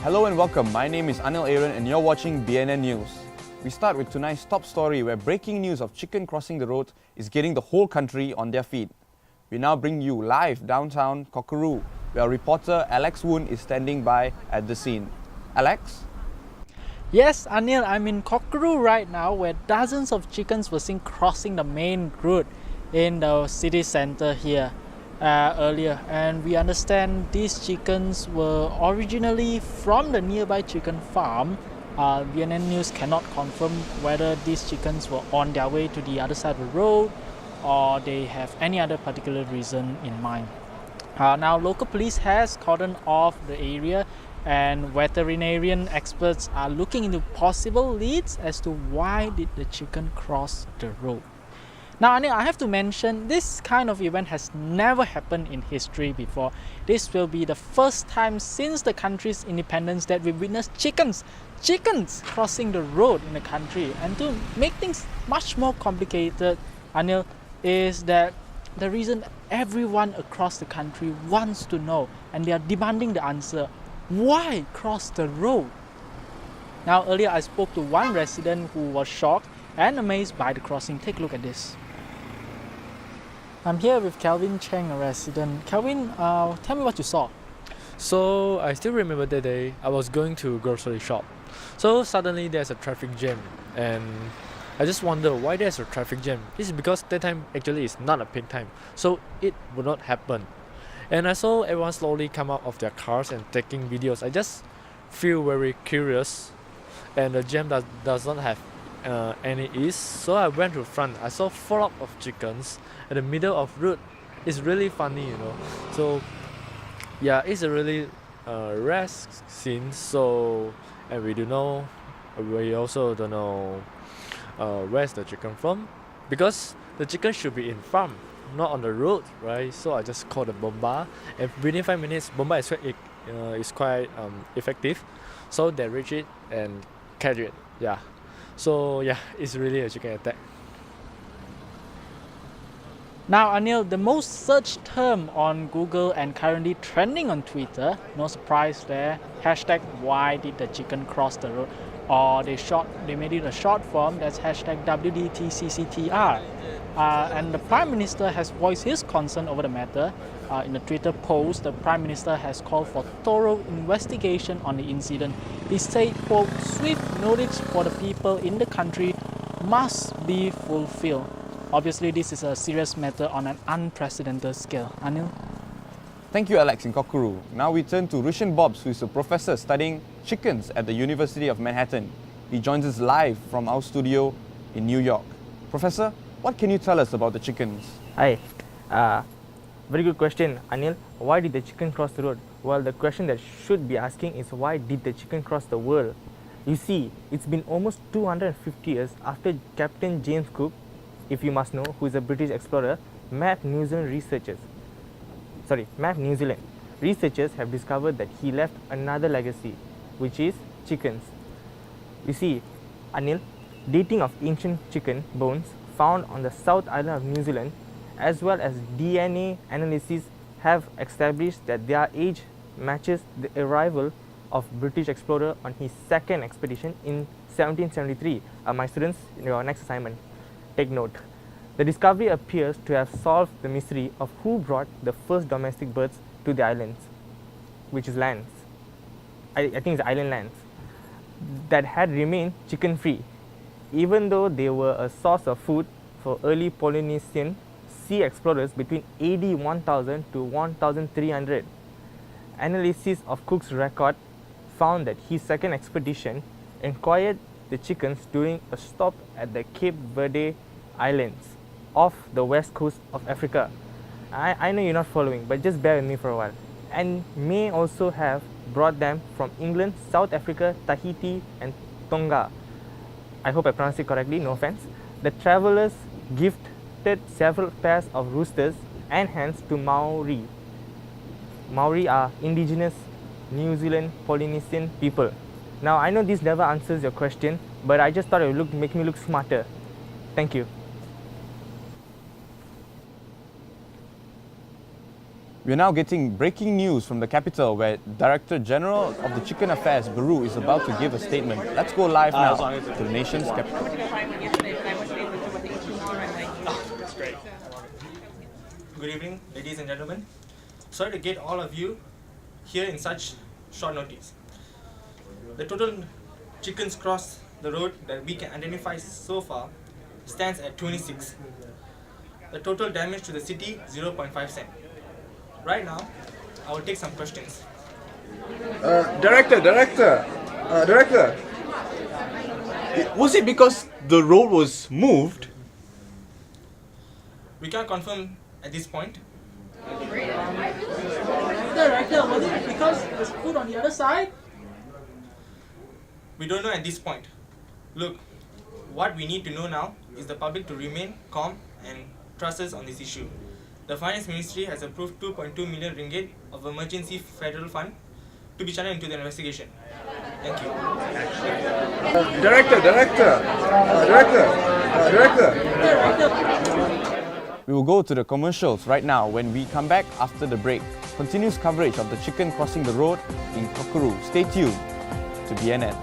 Hello and welcome. My name is Anil Aaron and you're watching BNN News. We start with tonight's top story where breaking news of chicken crossing the road is getting the whole country on their feet. We now bring you live downtown Cockaroo, where our reporter Alex Woon is standing by at the scene. Alex? Yes, Anil, I'm in Cockaroo right now where dozens of chickens were seen crossing the main route in the city center here earlier. And we understand these chickens were originally from the nearby chicken farm. BNN News cannot confirm whether these chickens were on their way to the other side of the road or they have any other particular reason in mind. Now, local police has cordoned off the area and veterinarian experts are looking into possible leads as to why did the chicken cross the road. Now, Anil, I have to mention this kind of event has never happened in history before. This will be the first time since the country's independence that we witnessed chickens crossing the road in the country. And to make things much more complicated, Anil, is that the reason everyone across the country wants to know and they are demanding the answer, why cross the road? Now, earlier I spoke to one resident who was shocked and amazed by the crossing. Take a look at this. I'm here with Kelvin Cheng, a resident. Kelvin, tell me what you saw. So I still remember the day I was going to grocery shop. So suddenly there's a traffic jam and I just wonder why there's a traffic jam. This is because that time actually is not a peak time, so it would not happen. And I saw everyone slowly come out of their cars and taking videos. I just feel very curious, and the jam does not have any ease. So I went to front. I saw flock of chickens at the middle of road. It's really funny, you know. So yeah, it's a really rare scene. So and we also don't know where's the chicken from, because the chicken should be in farm, not on the road, right? So I just called the bomba, and within 5 minutes, bomba is quite effective. So they reach it and catch it. Yeah. So yeah, it's really a chicken attack. Now, Anil, the most searched term on Google and currently trending on Twitter, no surprise there, hashtag why did the chicken cross the road? Or they made it a short form, that's hashtag WDTCCTR. And the Prime Minister has voiced his concern over the matter. In a Twitter post, the Prime Minister has called for thorough investigation on the incident. He said, quote, swift notice for the people in the country must be fulfilled. Obviously, this is a serious matter on an unprecedented scale. Anil? Thank you, Alex in Cockaroo. Now we turn to Risjhen Bobs, who is a professor studying chickens at the University of Manhattan. He joins us live from our studio in New York. Professor, what can you tell us about the chickens? Hi. Very good question, Anil. Why did the chicken cross the road? Well, the question that should be asking is why did the chicken cross the world? You see, it's been almost 250 years after Captain James Cook, if you must know, who is a British explorer, mapped New Zealand. Researchers have discovered that he left another legacy, which is chickens. You see, Anil, dating of ancient chicken bones found on the South Island of New Zealand, as well as DNA analysis, have established that their age matches the arrival of British explorer on his second expedition in 1773. My students, your next assignment, take note. The discovery appears to have solved the mystery of who brought the first domestic birds to the islands, which is lands. I think it's island lands that had remained chicken free, even though they were a source of food for early Polynesian sea explorers between AD 1000 to 1300. Analysis of Cook's record found that his second expedition acquired the chickens during a stop at the Cape Verde Islands off the west coast of Africa. I know you're not following, but just bear with me for a while. And may also have brought them from England, South Africa, Tahiti, and Tonga. I hope I pronounced it correctly, no offense. The travelers gifted several pairs of roosters and hens to Maori. Maori are indigenous New Zealand Polynesian people. Now, I know this never answers your question, but I just thought it would make me look smarter. Thank you. We're now getting breaking news from the capital where Director General of the Chicken Affairs, Baru, is about to give a statement. Let's go live now to the nation's capital. That's great. Good evening, ladies and gentlemen. Sorry to get all of you here in such short notice. The total chickens crossed the road that we can identify so far stands at 26. The total damage to the city, 0.5 cent. Right now, I will take some questions. Director. Was it because the road was moved? We can't confirm at this point. Director, was it because there's food on the other side? We don't know at this point. Look, what we need to know now is the public to remain calm and trust us on this issue. The Finance Ministry has approved 2.2 million ringgit of emergency federal fund to be channeled into the investigation. Thank you. Director. We will go to the commercials right now. When we come back after the break, continuous coverage of the chicken crossing the road in Cockaroo. Stay tuned to BNN.